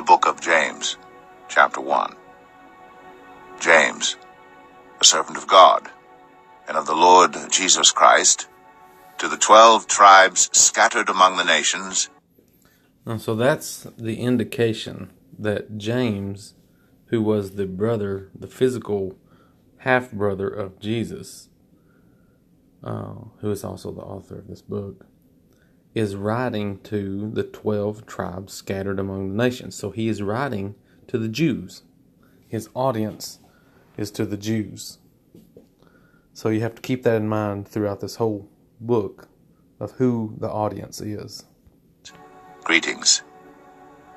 book of James, chapter 1. James, a servant of God, and of the Lord Jesus Christ, to the 12 tribes scattered among the nations. And so that's the indication that James, who was the brother, the physical half-brother of Jesus, who is also the author of this book, is writing to the 12 tribes scattered among the nations. So he is writing to the Jews. His audience is to the Jews. So you have to keep that in mind throughout this whole book of who the audience is. Greetings.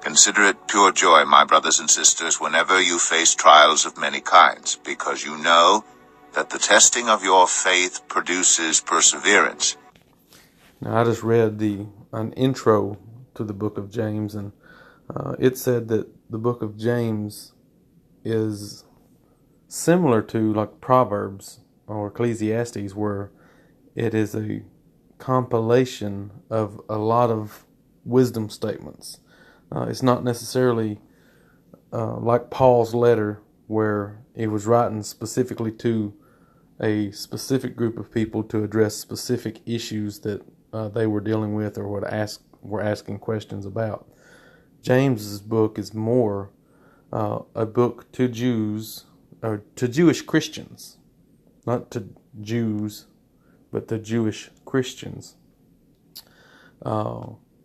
Consider it pure joy, my brothers and sisters, whenever you face trials of many kinds, because you know that the testing of your faith produces perseverance. Now, I just read an intro to the book of James, and it said that the book of James is similar to like Proverbs or Ecclesiastes, where it is a compilation of a lot of wisdom statements. It's not necessarily like Paul's letter, where he was writing specifically to a specific group of people to address specific issues that they were dealing with or were asking questions about. James's book is more a book to Jews, or to Jewish Christians, not to Jews, but to Jewish Christians,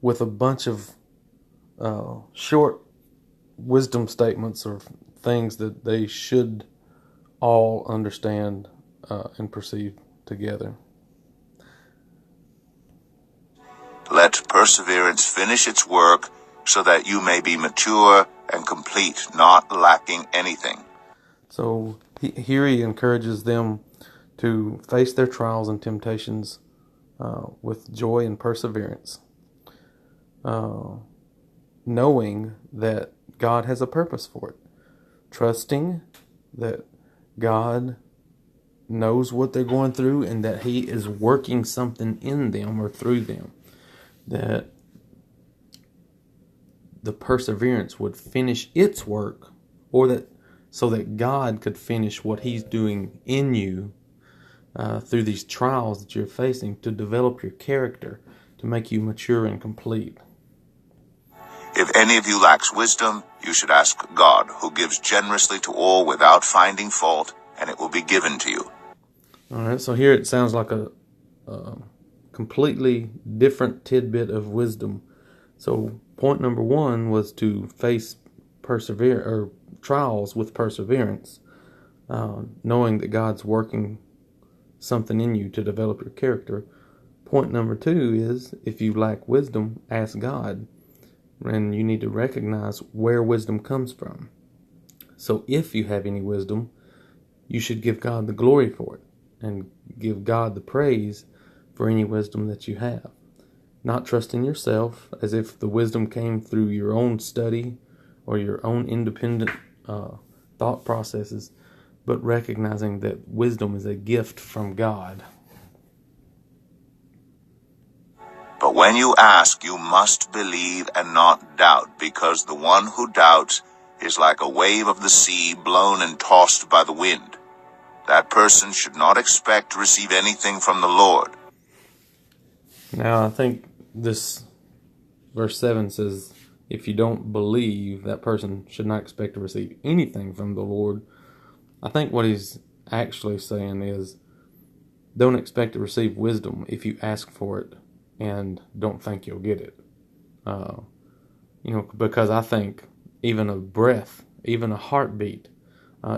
with a bunch of short wisdom statements or things that they should all understand and perceive together. Let perseverance finish its work, so that you may be mature and complete, not lacking anything. So here he encourages them to face their trials and temptations with joy and perseverance, knowing that God has a purpose for it, trusting that God knows what they're going through and that He is working something in them or through them, that the perseverance would finish its work, or that so that God could finish what He's doing in you through these trials that you're facing, to develop your character, to make you mature and complete. If any of you lacks wisdom, you should ask God, who gives generously to all without finding fault, and it will be given to you. All right, so here it sounds like a completely different tidbit of wisdom. So point number 1 was to face trials with perseverance, knowing that God's working something in you to develop your character. Point number 2 is, if you lack wisdom, ask God, and you need to recognize where wisdom comes from. So if you have any wisdom, you should give God the glory for it, and give God the praise for any wisdom that you have. Not trust in yourself as if the wisdom came through your own study or your own independent thought processes, but recognizing that wisdom is a gift from God. But when you ask, you must believe and not doubt, because the one who doubts is like a wave of the sea blown and tossed by the wind. That person should not expect to receive anything from the Lord. Now, I think this verse 7 says, if you don't believe, that person should not expect to receive anything from the Lord. I think what he's actually saying is, don't expect to receive wisdom if you ask for it and don't think you'll get it. Because I think even a breath, even a heartbeat,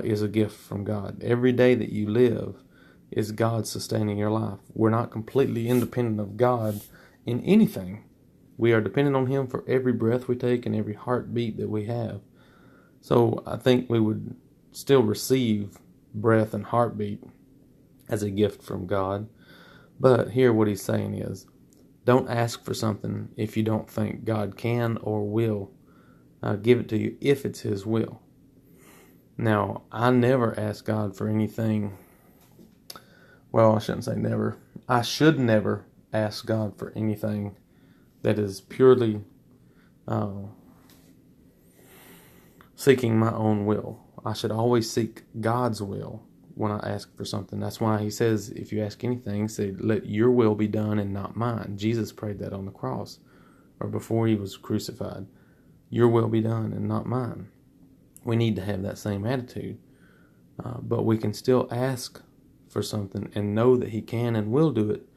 is a gift from God. Every day that you live is God sustaining your life. We're not completely independent of God in anything. We are dependent on Him for every breath we take and every heartbeat that we have. So I think we would still receive breath and heartbeat as a gift from God. But here what he's saying is, don't ask for something if you don't think God can or will give it to you, if it's His will. Now, I never ask God for anything. Well, I shouldn't say never. I should never ask God for anything that is purely seeking my own will. I should always seek God's will when I ask for something. That's why he says, if you ask anything, say, let your will be done and not mine. Jesus prayed that on the cross, or before he was crucified. Your will be done and not mine. We need to have that same attitude. But we can still ask for something and know that he can and will do it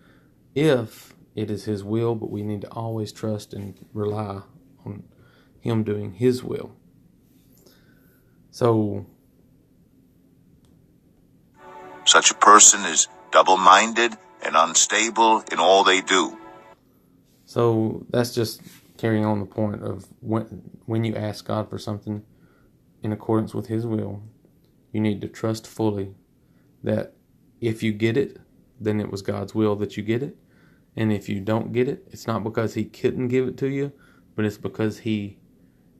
if it is his will, but we need to always trust and rely on him doing his will. So, such a person is double-minded and unstable in all they do. So that's just carrying on the point of when you ask God for something in accordance with his will, you need to trust fully that if you get it, then it was God's will that you get it. And if you don't get it, it's not because he couldn't give it to you, but it's because he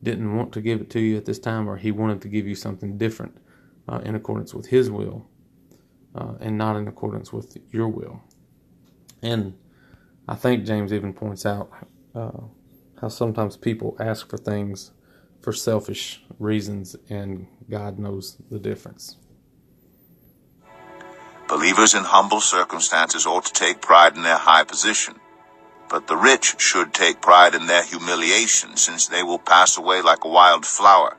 didn't want to give it to you at this time, or he wanted to give you something different in accordance with his will and not in accordance with your will. And I think James even points out how sometimes people ask for things for selfish reasons, and God knows the difference. Believers in humble circumstances ought to take pride in their high position, but the rich should take pride in their humiliation, since they will pass away like a wild flower.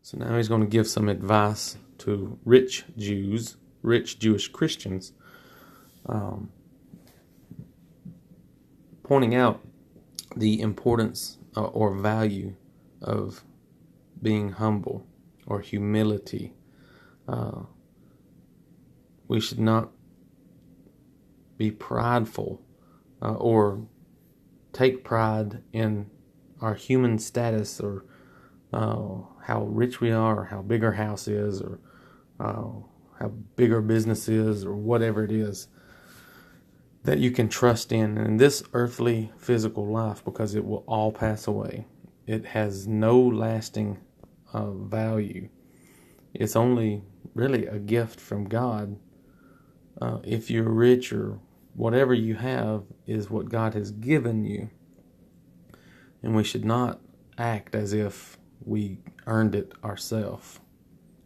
So now he's going to give some advice to rich Jews, rich Jewish Christians, pointing out the importance or value of being humble or humility. We should not be prideful or take pride in our human status, or how rich we are, or how big our house is, or how big our business is, or whatever it is that you can trust in this earthly physical life, because it will all pass away. It has no lasting value. It's only really a gift from God. If you're rich, or whatever you have is what God has given you, and we should not act as if we earned it ourselves.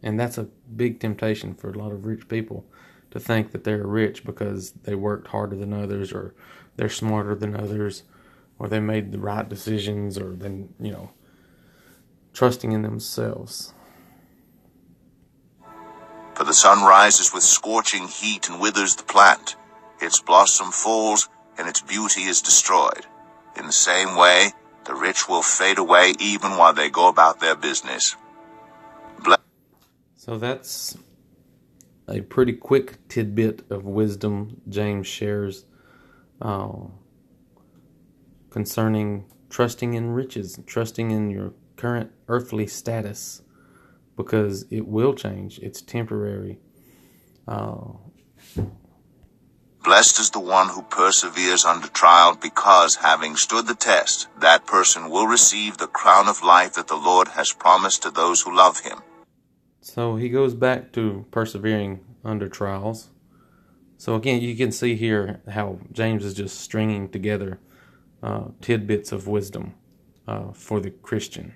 And that's a big temptation for a lot of rich people, to think that they're rich because they worked harder than others, or they're smarter than others, or they made the right decisions, or then, trusting in themselves. For the sun rises with scorching heat and withers the plant. Its blossom falls, and its beauty is destroyed. In the same way, the rich will fade away even while they go about their business. So that's a pretty quick tidbit of wisdom James shares concerning trusting in riches, trusting in your current earthly status, because it will change. It's temporary. Blessed is the one who perseveres under trial, because, having stood the test, that person will receive the crown of life that the Lord has promised to those who love him. So he goes back to persevering under trials. So again, you can see here how James is just stringing together tidbits of wisdom for the Christian.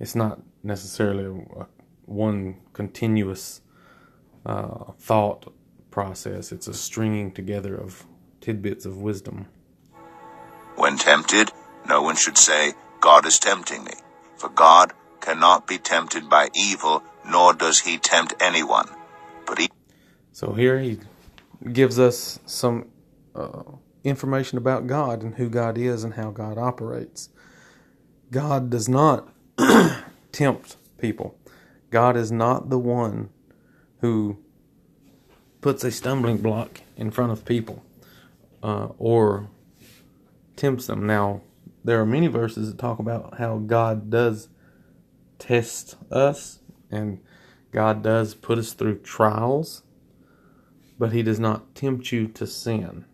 It's not necessarily one continuous thought process. It's a stringing together of tidbits of wisdom. When tempted, no one should say, God is tempting me, for God cannot be tempted by evil, nor does he tempt anyone. So here he gives us some information about God and who God is and how God operates. God does not tempt people. God is not the one who puts a stumbling block in front of people or tempts them. Now, there are many verses that talk about how God does test us and God does put us through trials, but he does not tempt you to sin.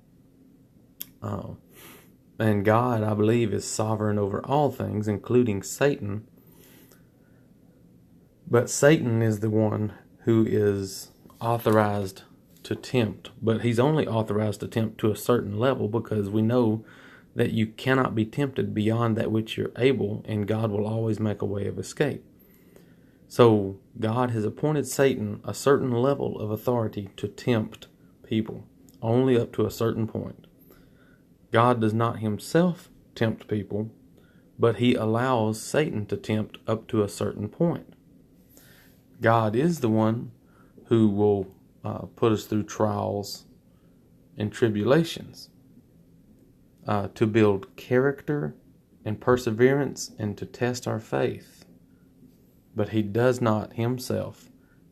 And God, I believe, is sovereign over all things, including Satan. But Satan is the one who is authorized to tempt. But he's only authorized to tempt to a certain level, because we know that you cannot be tempted beyond that which you're able, and God will always make a way of escape. So God has appointed Satan a certain level of authority to tempt people, only up to a certain point. God does not himself tempt people, but he allows Satan to tempt up to a certain point. God is the one who will put us through trials and tribulations to build character and perseverance and to test our faith. But he does not himself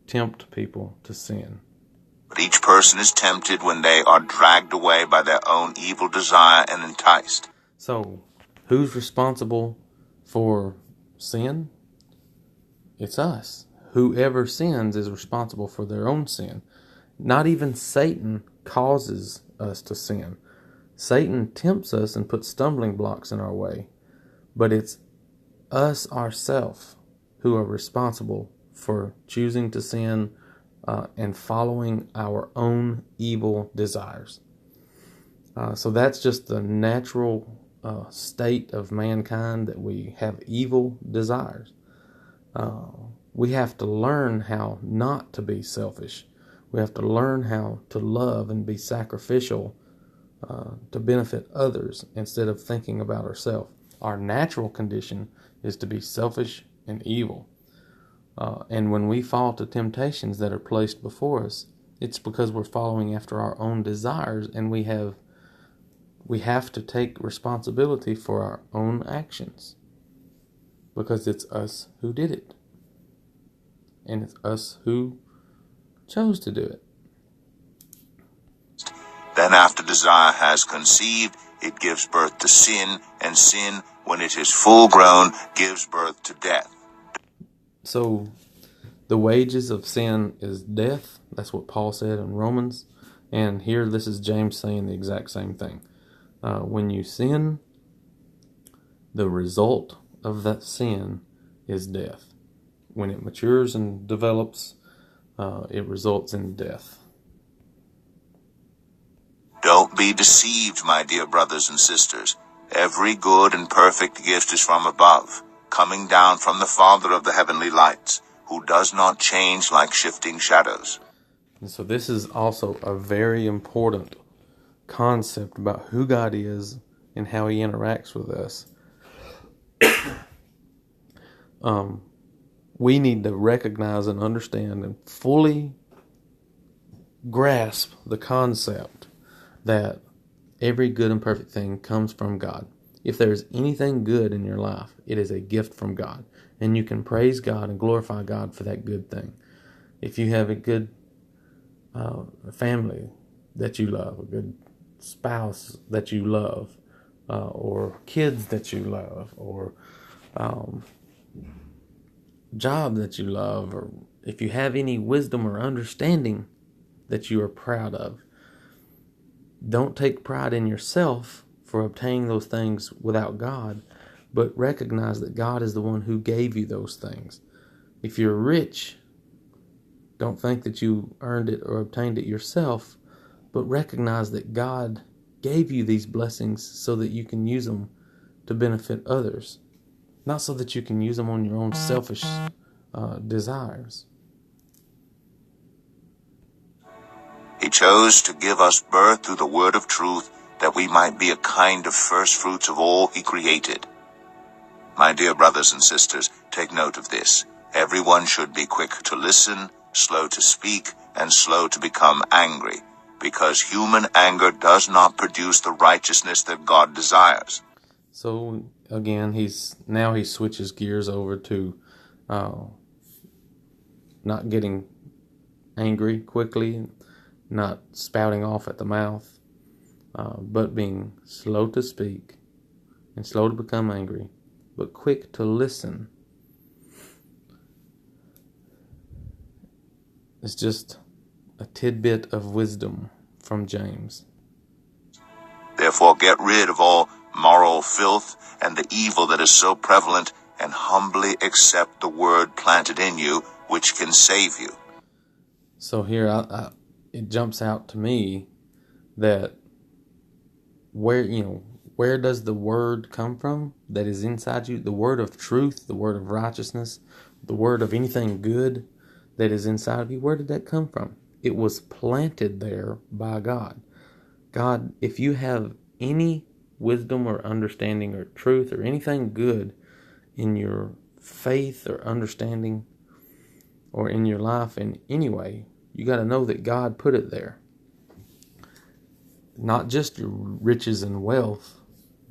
tempt people to sin. But each person is tempted when they are dragged away by their own evil desire and enticed. So, who's responsible for sin? It's us. Whoever sins is responsible for their own sin. Not even Satan causes us to sin. Satan tempts us and puts stumbling blocks in our way. But it's us ourselves who are responsible for choosing to sin and following our own evil desires. So that's just the natural state of mankind, that we have evil desires. We have to learn how not to be selfish. We have to learn how to love and be sacrificial to benefit others instead of thinking about ourselves. Our natural condition is to be selfish and evil. And when we fall to temptations that are placed before us, it's because we're following after our own desires, and we have to take responsibility for our own actions, because it's us who did it, and it's us who chose to do it. Then after desire has conceived, it gives birth to sin, and sin, when it is full grown, gives birth to death. So the wages of sin is death. That's what Paul said in Romans. And here this is James saying the exact same thing. When you sin, the result of that sin is death. When it matures and develops, it results in death. Don't be deceived, my dear brothers and sisters. Every good and perfect gift is from above, coming down from the Father of the heavenly lights, who does not change like shifting shadows. And so this is also a very important concept about who God is and how he interacts with us. We need to recognize and understand and fully grasp the concept that every good and perfect thing comes from God. If there is anything good in your life, it is a gift from God. And you can praise God and glorify God for that good thing. If you have a good family that you love, a good spouse that you love, or kids that you love, or job that you love, or if you have any wisdom or understanding that you are proud of, don't take pride in yourself for obtaining those things without God, but recognize that God is the one who gave you those things. If you're rich, don't think that you earned it or obtained it yourself, but recognize that God gave you these blessings so that you can use them to benefit others, not so that you can use them on your own selfish desires. He chose to give us birth through the word of truth, that we might be a kind of first fruits of all he created. My dear brothers and sisters, take note of this. Everyone should be quick to listen, slow to speak, and slow to become angry, because human anger does not produce the righteousness that God desires. So again, he switches gears over to not getting angry quickly, not spouting off at the mouth, but being slow to speak and slow to become angry, but quick to listen. It's just a tidbit of wisdom from James. Therefore get rid of all moral filth and the evil that is so prevalent, and humbly accept the word planted in you, which can save you. So here it jumps out to me that where does the word come from that is inside you? The word of truth, the word of righteousness, the word of anything good that is inside of you. Where did that come from? It was planted there by God. God, if you have any wisdom or understanding or truth or anything good in your faith or understanding or in your life in any way, you got to know that God put it there. Not just your riches and wealth,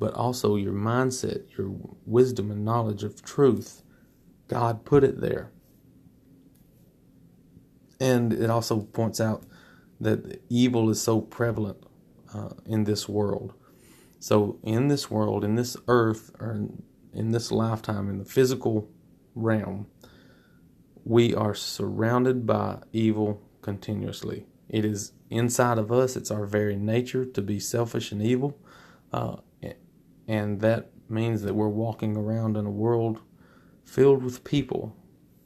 but also your mindset, your wisdom and knowledge of truth. God put it there. And it also points out that evil is so prevalent in this world. So in this world, in this earth, or in this lifetime, in the physical realm, we are surrounded by evil continuously. It is inside of us. It's our very nature to be selfish and evil. And that means that we're walking around in a world filled with people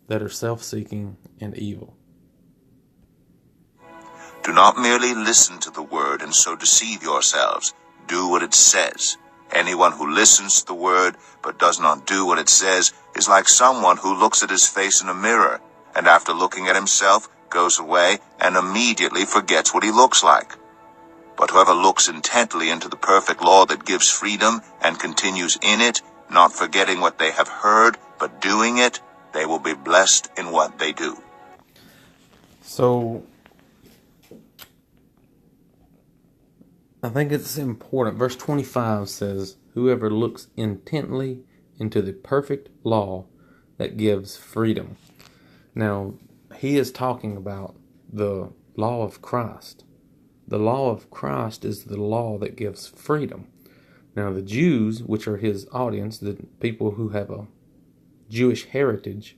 that are self-seeking and evil. Do not merely listen to the word and so deceive yourselves. Do what it says. Anyone who listens to the word but does not do what it says is like someone who looks at his face in a mirror and after looking at himself goes away and immediately forgets what he looks like. But whoever looks intently into the perfect law that gives freedom and continues in it, not forgetting what they have heard but doing it, they will be blessed in what they do. So I think it's important. Verse 25 says, whoever looks intently into the perfect law that gives freedom. Now, he is talking about the law of Christ. The law of Christ is the law that gives freedom. Now, the Jews, which are his audience, the people who have a Jewish heritage,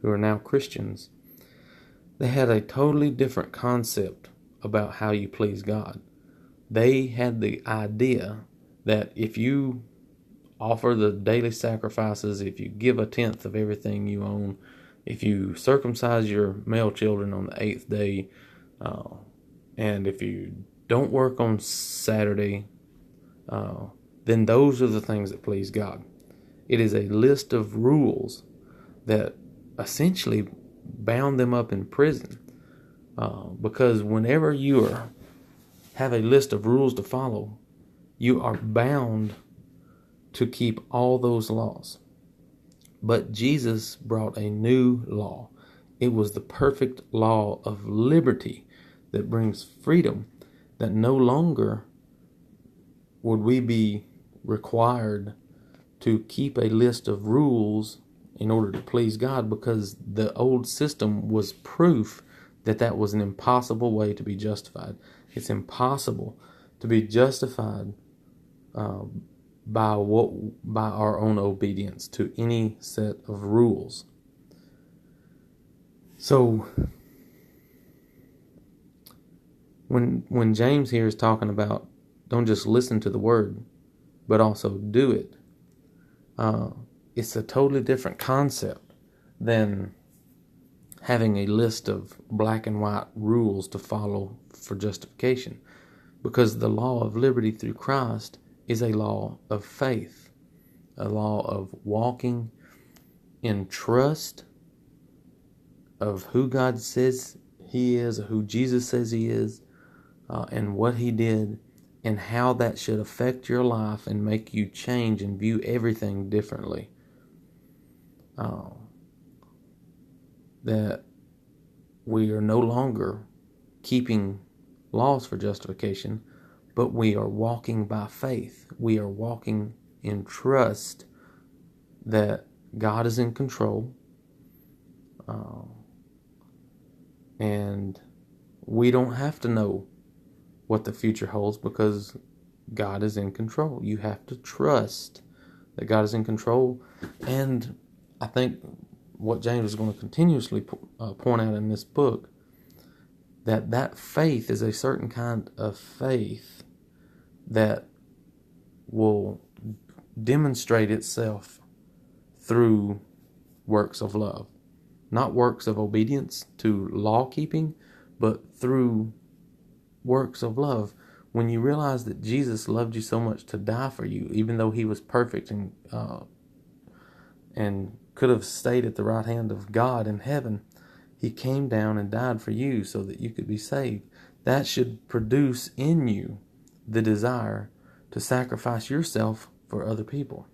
who are now Christians, they had a totally different concept about how you please God. They had the idea that if you offer the daily sacrifices, if you give a tenth of everything you own, if you circumcise your male children on the 8th day, and if you don't work on Saturday, then those are the things that please God. It is a list of rules that essentially bound them up in prison, because whenever you have a list of rules to follow, you are bound to keep all those laws. But Jesus brought a new law. It was the perfect law of liberty that brings freedom, that no longer would we be required to keep a list of rules in order to please God, because the old system was proof that that was an impossible way to be justified. It's impossible to be justified by our own obedience to any set of rules. So when James here is talking about don't just listen to the word, but also do it, it's a totally different concept than having a list of black and white rules to follow for justification, because the law of liberty through Christ is a law of faith, a law of walking in trust of who God says he is, who Jesus says he is, and what he did, and how that should affect your life and make you change and view everything differently. That we are no longer keeping laws for justification, but we are walking by faith. We are walking in trust that God is in control, and we don't have to know what the future holds because God is in control. You have to trust that God is in control. And I think what James is going to continuously point out in this book, that faith is a certain kind of faith that will demonstrate itself through works of love. Not works of obedience to law keeping, but through works of love, when you realize that Jesus loved you so much to die for you, even though he was perfect and could have stayed at the right hand of God in heaven, he came down and died for you so that you could be saved. That should produce in you the desire to sacrifice yourself for other people.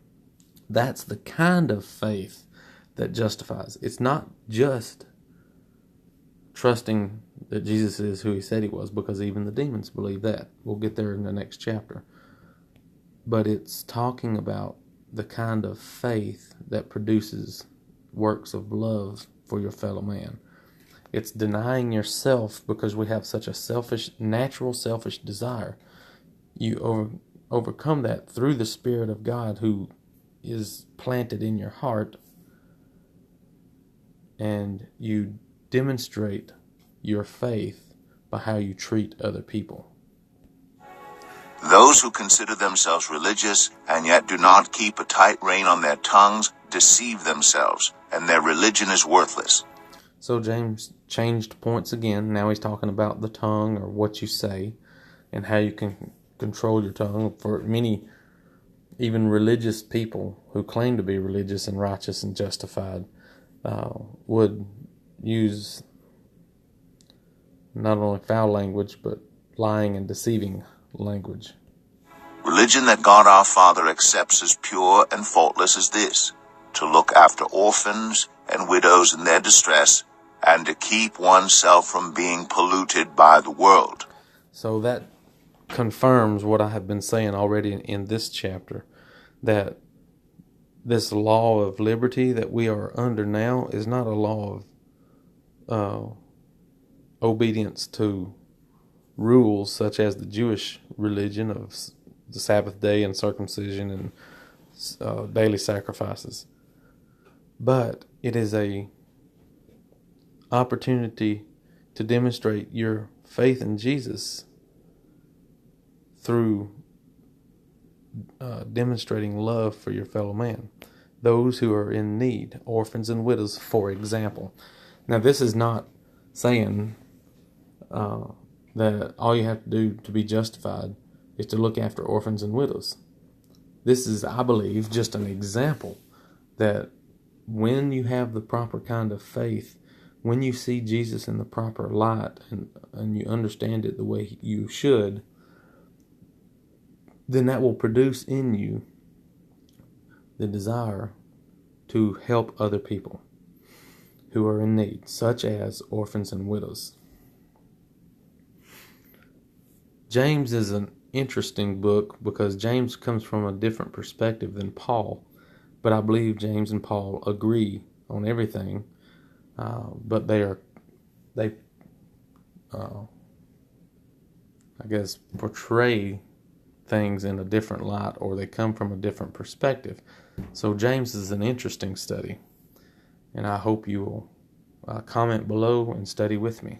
That's the kind of faith that justifies. It's not just trusting that Jesus is who he said he was, because even the demons believe that. We'll get there in the next chapter. But it's talking about the kind of faith that produces works of love for your fellow man. It's denying yourself, because we have such a natural selfish desire. You overcome that through the Spirit of God who is planted in your heart, and you demonstrate your faith by how you treat other people. Those who consider themselves religious and yet do not keep a tight rein on their tongues deceive themselves, and their religion is worthless. So James changed points again. Now he's talking about the tongue, or what you say, and how you can control your tongue. For many, even religious people who claim to be religious and righteous and justified, would use not only foul language, but lying and deceiving language. Religion that God our Father accepts as pure and faultless is this: to look after orphans and widows in their distress, and to keep oneself from being polluted by the world. So that confirms what I have been saying already in this chapter, that this law of liberty that we are under now is not a law of obedience to rules such as the Jewish religion of the Sabbath day and circumcision and daily sacrifices. But it is a opportunity to demonstrate your faith in Jesus through demonstrating love for your fellow man, those who are in need, orphans and widows, for example. Now, this is not saying that all you have to do to be justified is to look after orphans and widows. This is, I believe, just an example that when you have the proper kind of faith, when you see Jesus in the proper light and you understand it the way you should, then that will produce in you the desire to help other people who are in need, such as orphans and widows. James is an interesting book because James comes from a different perspective than Paul, but I believe James and Paul agree on everything, but they portray things in a different light, or they come from a different perspective. So James is an interesting study, and I hope you will comment below and study with me.